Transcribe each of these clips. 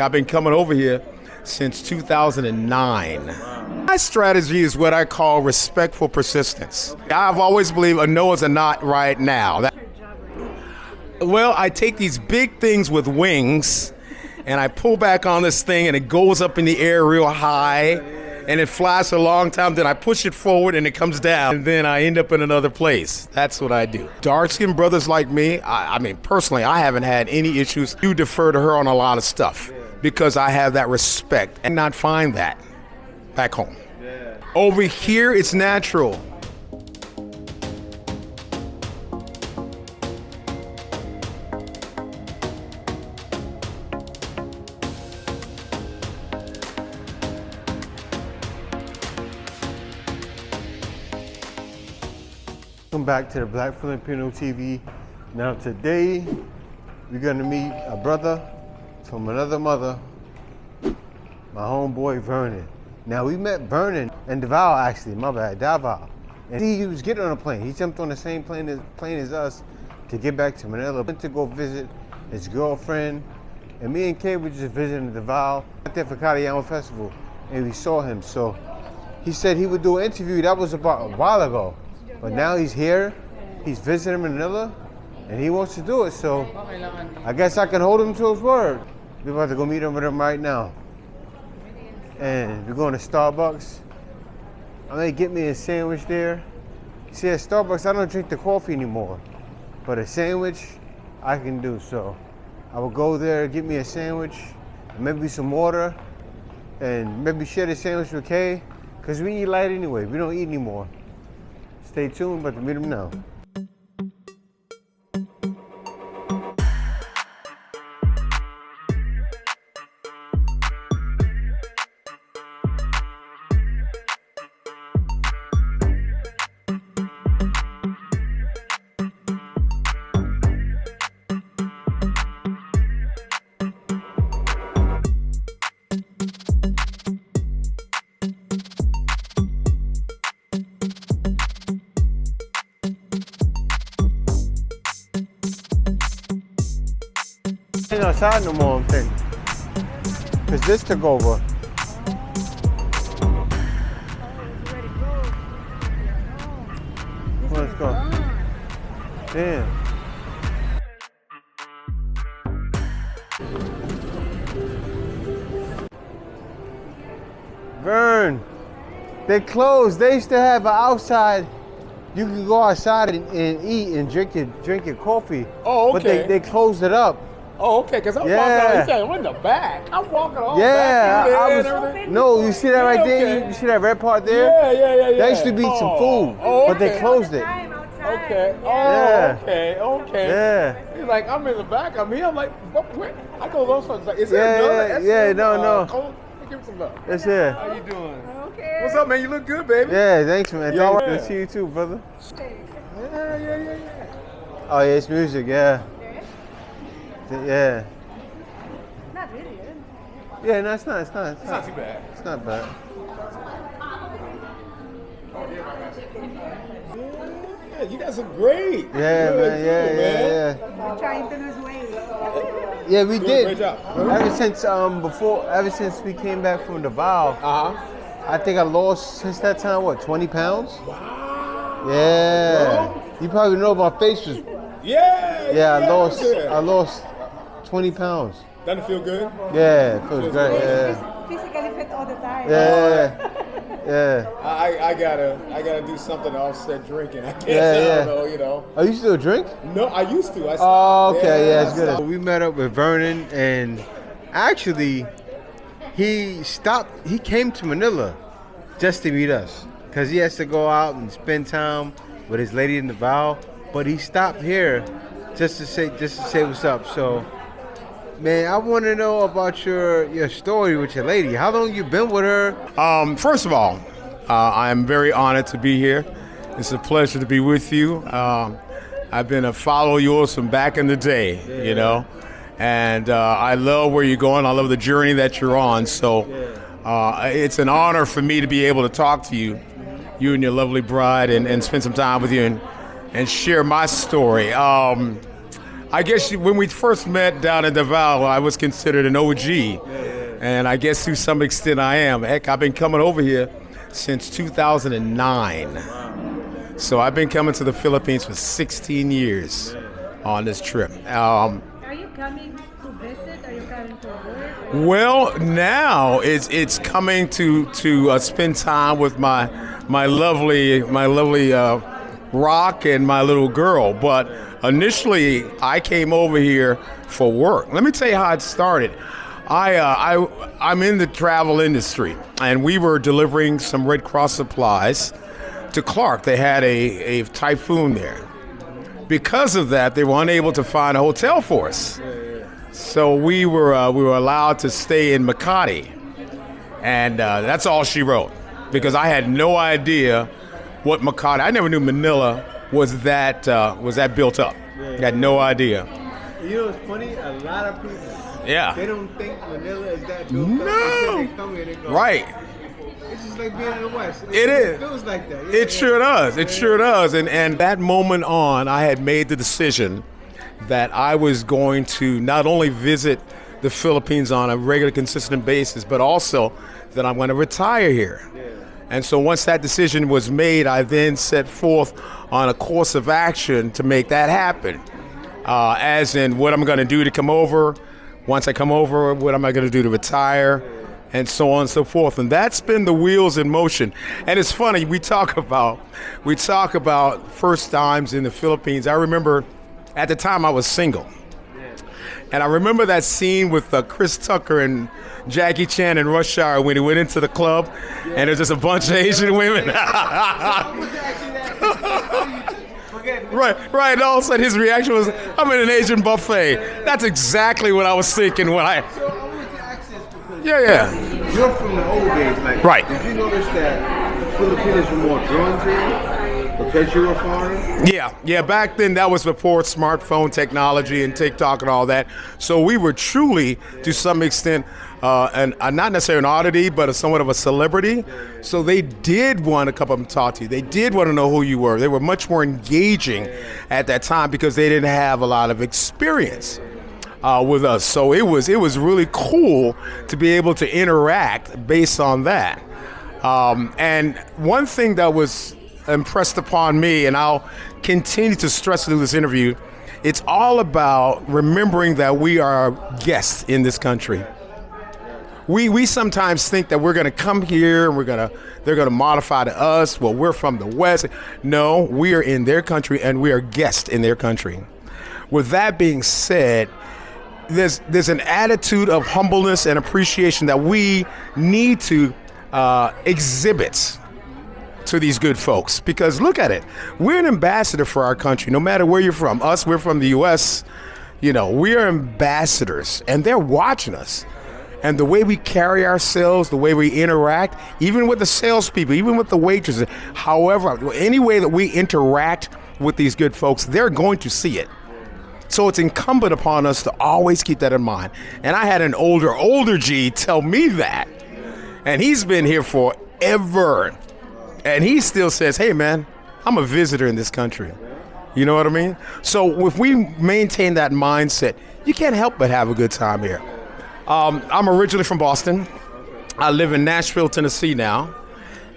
I've been coming over here since 2009. My strategy is what I call respectful persistence. I've always believed a no is a not right now. Well, I take these big things with wings and I pull back on this thing and it goes up in the air real high and it flies for a long time. Then I push it forward and it comes down and then I end up in another place. That's what I do. Dark-skinned brothers like me, I mean, personally, I haven't had any issues. You defer to her on a lot of stuff because I have that respect and not find that back home. Over here, it's natural. Welcome back to the Black Filipino TV. Now today, we're gonna meet a brother from another mother, my homeboy Vernon. Now we met Vernon in Davao actually, my bad, Davao. And he was getting on a plane. He jumped on the same plane as us to get back to Manila. Went to go visit his girlfriend. And me and Kay were just visiting Davao. Went there for Karayama Festival and we saw him. So he said he would do an interview. That was about a while ago. But now he's here, he's visiting Manila, and he wants to do it, so I guess I can hold him to his word. We're about to go meet him with him right now. And we're going to Starbucks. I'm gonna get me a sandwich there. See, at Starbucks, I don't drink the coffee anymore, but a sandwich, I can do. So I will go there, get me a sandwich, maybe some water, and maybe share the sandwich with Kay, because we eat light anyway, we don't eat anymore. Stay tuned, but to meet him now. Ain't outside no more, I'm thinking. Cause this took over. Let's go. Damn. Vern, they closed. They used to have an outside. You can go outside and eat and drink your coffee. Oh, okay. But they closed it up. Oh, okay, because I'm walking on, you said, in the back. I'm walking all yeah, back in there I and was, everything. no, you see that right there? Okay. You see that red part there? Yeah. That used to be some food, but they closed it. Okay. Oh, Yeah. okay. Yeah. He's like, I'm in the back. I'm here. I'm like, what? Where? I go those ones. Like, is there another? Yeah, no. Cold? Give me some love. That's it. How you doing? Okay. What's up, man? You look good, baby. Yeah, thanks, man. You all Thanks. right? Good to see you too, brother. Yeah. Oh, yeah, it's music, yeah. Yeah. Not really. Yeah, no, it's not. It's not too bad. It's not bad. Yeah, you guys are great. Yeah, Good, man. man. We're trying to lose weight. Yeah, we Good, did. great job. Ever since we came back from Davao, I think I lost since that time 20 pounds. Wow. Yeah. You probably know my face was. Yeah. I lost 20 pounds. Doesn't it feel good? Yeah, it feels great. Yeah. Physically fit all the time. Yeah. I gotta do something to offset drinking. I guess. Yeah. I don't know. Oh, you still drink? No, I used to. I Oh, stopped. okay, yeah, it's I good. stopped. We met up with Vernon, and actually, he came to Manila just to meet us, because he has to go out and spend time with his lady in Davao, but he stopped here just to say what's up. So, man, I want to know about your story with your lady. How long you been with her? First of all, I am very honored to be here. It's a pleasure to be with you. I've been a follower of yours from back in the day, you know, and I love where you're going. I love the journey that you're on. So it's an honor for me to be able to talk to you and your lovely bride, and spend some time with you and share my story. I guess when we first met down in Davao, I was considered an OG. And I guess to some extent I am. Heck, I've been coming over here since 2009. So I've been coming to the Philippines for 16 years on this trip. Are you coming to visit? Are you coming to work? Well, now it's coming to spend time with my lovely Rock and my little girl. But initially, I came over here for work. Let me tell you how it started. I'm in the travel industry, and we were delivering some Red Cross supplies to Clark. They had a typhoon there. Because of that, they were unable to find a hotel for us. So we were allowed to stay in Makati, and that's all she wrote. Because I had no idea what Makati. I never knew Manila was that built up. I had no idea. You know, it's funny. A lot of people. Yeah. They don't think Manila is that built up. No. They come here, they go, Right. It's just like being in the West. It is. It feels like that. It sure does. It sure does. And that moment on, I had made the decision that I was going to not only visit the Philippines on a regular, consistent basis, but also that I'm going to retire here. And so once that decision was made, I then set forth on a course of action to make that happen. As in what I'm going to do to come over. Once I come over, what am I going to do to retire? And so on and so forth. And that's been the wheels in motion. And it's funny, we talk about first times in the Philippines. I remember at the time I was single. And I remember that scene with Chris Tucker and Jackie Chan in Rush Hour when he went into the club and there's just a bunch of Asian women. Right. And all of a sudden his reaction was, I'm in an Asian buffet. That's exactly what I was thinking when I... So I wanted to ask this because Yeah. you're from the old days. Like, Right. Did you notice that Filipinos were more drawn to you because you were foreign? Yeah. Back then, that was before smartphone technology and TikTok and all that. So we were truly, to some extent, not necessarily an oddity, but somewhat of a celebrity. So they did want to come up and talk to you. They did want to know who you were. They were much more engaging at that time because they didn't have a lot of experience with us. So it was really cool to be able to interact based on that. And one thing that was impressed upon me, and I'll continue to stress through this interview, it's all about remembering that we are guests in this country. We sometimes think that we're going to come here and they're going to modify to us. Well, we're from the West. No, we are in their country and we are guests in their country. With that being said, there's an attitude of humbleness and appreciation that we need to exhibit to these good folks, because look at it, we're an ambassador for our country no matter where you're from. We're from the US, we are ambassadors and they're watching us, and the way we carry ourselves, the way we interact, even with the salespeople, even with the waitresses, however, any way that we interact with these good folks, they're going to see it. So it's incumbent upon us to always keep that in mind. And I had an older G tell me that, and he's been here forever. And he still says, hey, man, I'm a visitor in this country. You know what I mean? So if we maintain that mindset, you can't help but have a good time here. I'm originally from Boston. I live in Nashville, Tennessee now.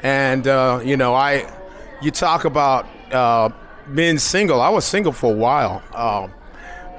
And, you talk about being single. I was single for a while,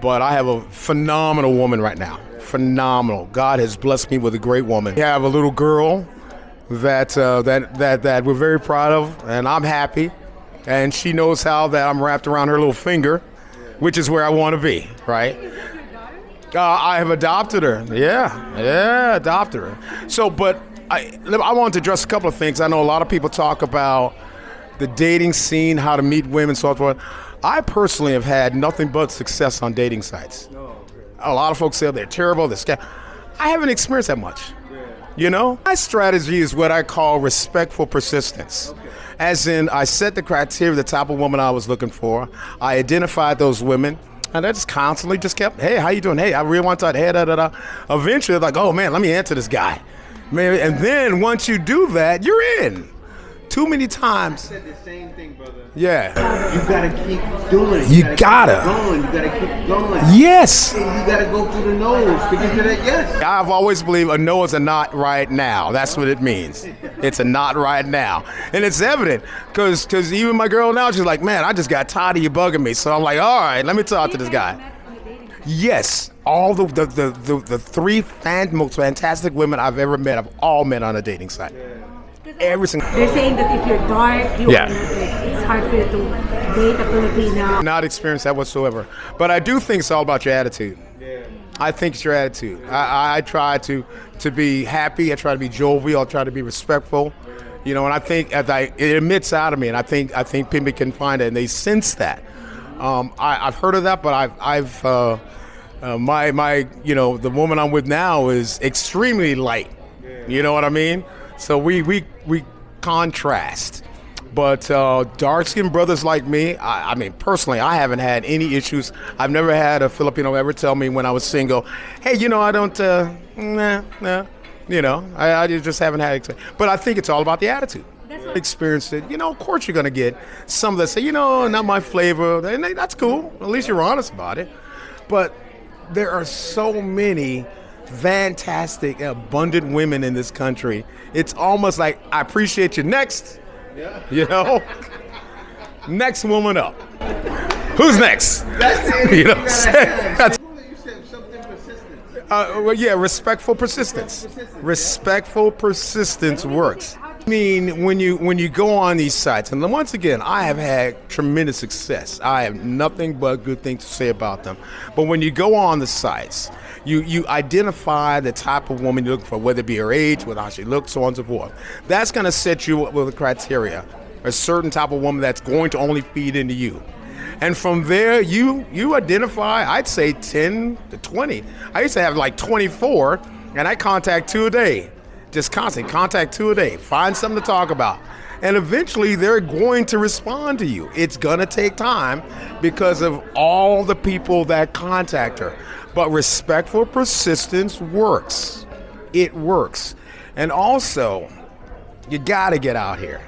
but I have a phenomenal woman right now. Phenomenal. God has blessed me with a great woman. I have a little girl that we're very proud of, and I'm happy. And she knows how that I'm wrapped around her little finger, which is where I want to be, right? I have adopted her. Yeah, adopted her. So, but I want to address a couple of things. I know a lot of people talk about the dating scene, how to meet women, so forth. I personally have had nothing but success on dating sites. A lot of folks say they're terrible, they're scam. I haven't experienced that much. My strategy is what I call respectful persistence. As in, I set the criteria, the type of woman I was looking for. I identified those women, and I just constantly just kept, hey, how you doing? Hey, I really want to talk. Hey, da. Eventually, like, oh man, let me answer this guy. Man, and then once you do that, you're in. too many times. said the same thing, brother. Yeah. You gotta keep doing it. You gotta. Keep going. You gotta keep going. Yes. You gotta go through the nose to get to that yes. I've always believed a no is a not right now. That's what it means. It's a not right now. And it's evident because even my girl now, she's like, man, I just got tired of you bugging me. So I'm like, all right, let me talk to this guy. Yes, all the three most fantastic women I've ever met, I've all met on a dating site. Every single. They're saying that if you're dark, Yeah. it's hard for you to date a Filipino. Not experienced that whatsoever. But I do think it's all about your attitude. I think it's your attitude. I try to be happy. I try to be jovial. I try to be respectful. You know, and I think it emits out of me, and I think people can find it, and they sense that. I've heard of that, but I've my the woman I'm with now is extremely light. You know what I mean? So we contrast. But dark-skinned brothers like me, I mean, personally, I haven't had any issues. I've never had a Filipino ever tell me when I was single, hey, I don't, nah. I just haven't had it. But I think it's all about the attitude. Experience it. Of course you're going to get some that say, not my flavor. And that's cool. At least you're honest about it. But there are so many fantastic, abundant women in this country. It's almost like, I appreciate you. Next. Next woman up. Who's next? That's You know what I'm saying? That's- You said something persistent. well, yeah, respectful persistence. Respectful persistence works. I mean, when you go on these sites, and once again, I have had tremendous success. I have nothing but good things to say about them. But when you go on the sites, you identify the type of woman you're looking for, whether it be her age, whether how she looks, so on and so forth. That's going to set you up with a criteria, a certain type of woman that's going to only feed into you. And from there, you identify, I'd say 10 to 20. I used to have like 24, and I contact 2 a day. Just constant, contact 2 a day. Find something to talk about. And eventually, they're going to respond to you. It's going to take time because of all the people that contact her. But respectful persistence works. It works. And also, you got to get out here.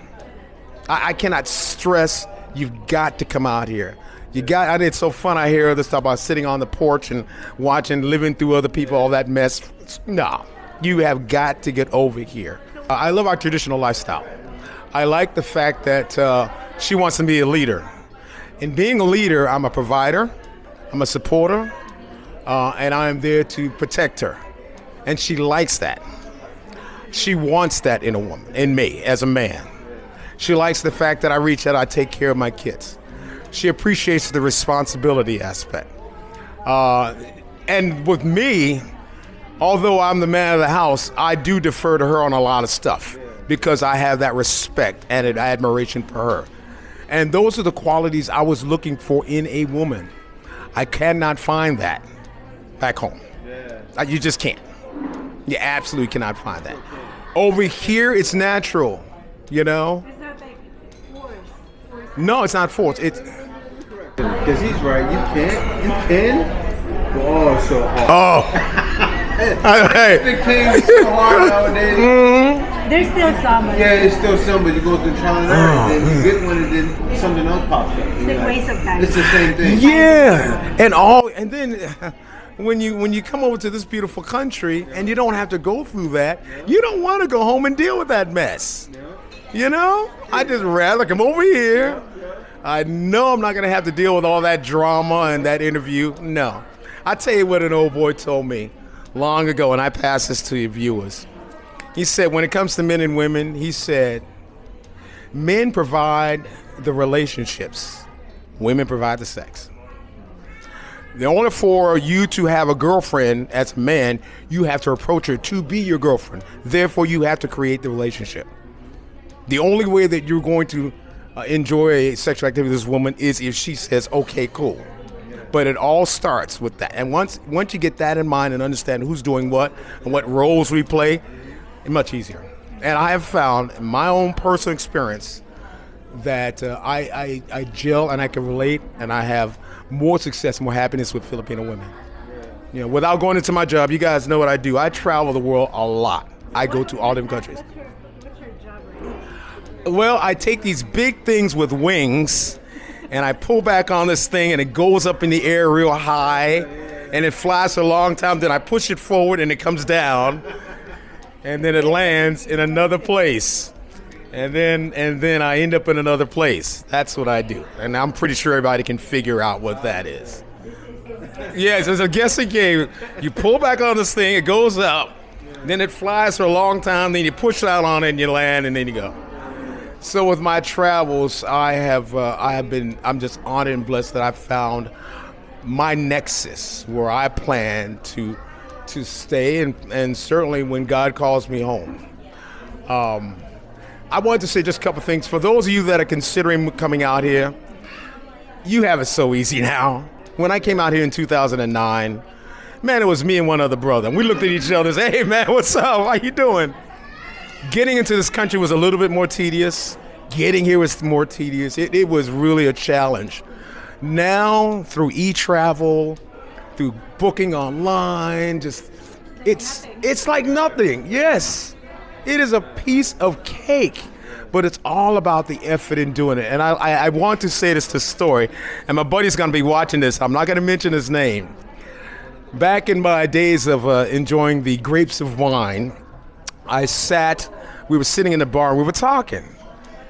I cannot stress, you've got to come out here. It's so fun. I hear this stuff about sitting on the porch and watching, living through other people, all that mess. No, you have got to get over here. I love our traditional lifestyle. I like the fact that she wants to be a leader. In being a leader, I'm a provider, I'm a supporter, and I am there to protect her. And she likes that. She wants that in a woman, in me, as a man. She likes the fact that I reach out, I take care of my kids. She appreciates the responsibility aspect. And with me, although I'm the man of the house, I do defer to her on a lot of stuff because I have that respect and admiration for her. And those are the qualities I was looking for in a woman. I cannot find that back home. You just can't. You absolutely cannot find that. Over here, it's natural, It's not like forced. No, it's not forced. Because he's right. You can. But also hard. Oh. Hey. It came so hard nowadays. There's still some. Yeah, it's still some, but you go through trial and error, and then you get one, and then something else pops up. It's like waste of time. It's the same thing. Yeah, and then when you come over to this beautiful country and you don't have to go through that, you don't want to go home and deal with that mess. I just rather come over here. I know I'm not going to have to deal with all that drama and that interview. No. I tell you what an old boy told me long ago, and I pass this to your viewers. He said, when it comes to men and women, he said, men provide the relationships, women provide the sex. In order for you to have a girlfriend as a man, you have to approach her to be your girlfriend. Therefore, you have to create the relationship. The only way that you're going to enjoy sexual activity with this woman is if she says, okay, cool. But it all starts with that. And once you get that in mind and understand who's doing what and what roles we play, it's much easier. And I have found in my own personal experience that I gel and I can relate and I have more success, more happiness with Filipino women. Without going into my job, you guys know what I do. I travel the world a lot. I go to all different countries. What's your job right now? Well, I take these big things with wings, and I pull back on this thing, and it goes up in the air real high, and it flies for a long time. Then I push it forward, and it comes down, and then it lands in another place, and then I end up in another place. That's what I do, and I'm pretty sure everybody can figure out what that is. Yes, it's a guessing game. You pull back on this thing, it goes up, then it flies for a long time, then you push out on it, and you land, and then you go. So with my travels, I'm just honored and blessed that I found my nexus where I plan to stay, and certainly when God calls me home. I wanted to say just a couple things. For those of you that are considering coming out here, you have it so easy now. When I came out here in 2009, man, it was me and one other brother. And we looked at each other and said, hey, man, what's up? How you doing? Getting into this country was a little bit more tedious. Getting here was more tedious. It was really a challenge. Now, through e-travel, through booking online, it's like nothing. Yes, it is a piece of cake. But it's all about the effort in doing it. And I want to say this to story, and my buddy's gonna be watching this. I'm not gonna mention his name. Back in my days of enjoying the grapes of wine, we were sitting in the bar and we were talking.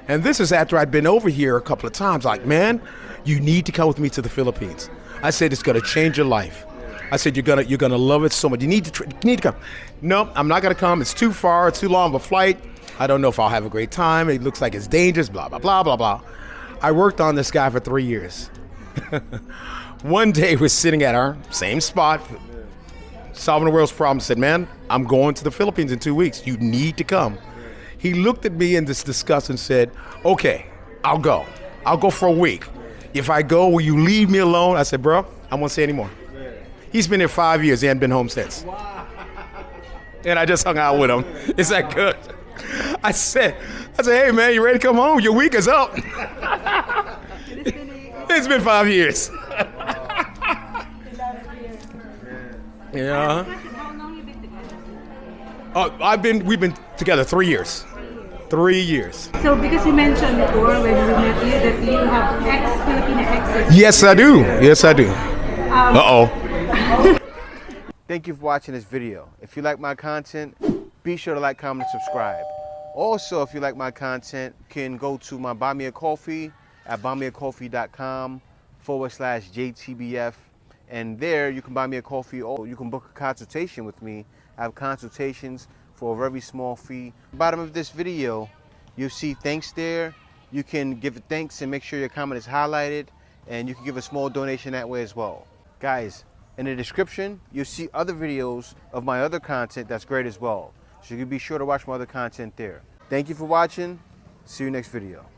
And this is after I'd been over here a couple of times. Like, man, you need to come with me to the Philippines. I said, it's gonna change your life. I said, you're gonna love it so much. You need to come. No, I'm not gonna come. It's too far, too long of a flight. I don't know if I'll have a great time. It looks like it's dangerous, blah, blah, blah, blah, blah. I worked on this guy for 3 years. One day we're sitting at our same spot, solving the world's problems. Said, man, I'm going to the Philippines in 2 weeks. You need to come. He looked at me in this disgust and said, okay, I'll go. I'll go for a week. If I go, will you leave me alone? I said, bro, I won't say anymore. He's been here 5 years. He hasn't been home since. And I just hung out with him. Is that good? I said, hey man, you ready to come home? Your week is up. It's been 5 years. Yeah. How long you been together? We've been together 3 years. 3 years. So because you mentioned before when we met you that you have Filipina exes. Yes, I do. Yes, I do. Uh-oh. Thank you for watching this video. If you like my content, be sure to like, comment, and subscribe. Also, if you like my content, you can go to my Buy Me a Coffee at buymeacoffee.com/JTBF. And there you can buy me a coffee, or you can book a consultation with me. I have consultations for a very small fee. Bottom of this video, you'll see thanks there. You can give thanks and make sure your comment is highlighted, and you can give a small donation that way as well. Guys, in the description, you'll see other videos of my other content that's great as well. So you can be sure to watch my other content there. Thank you for watching. See you next video.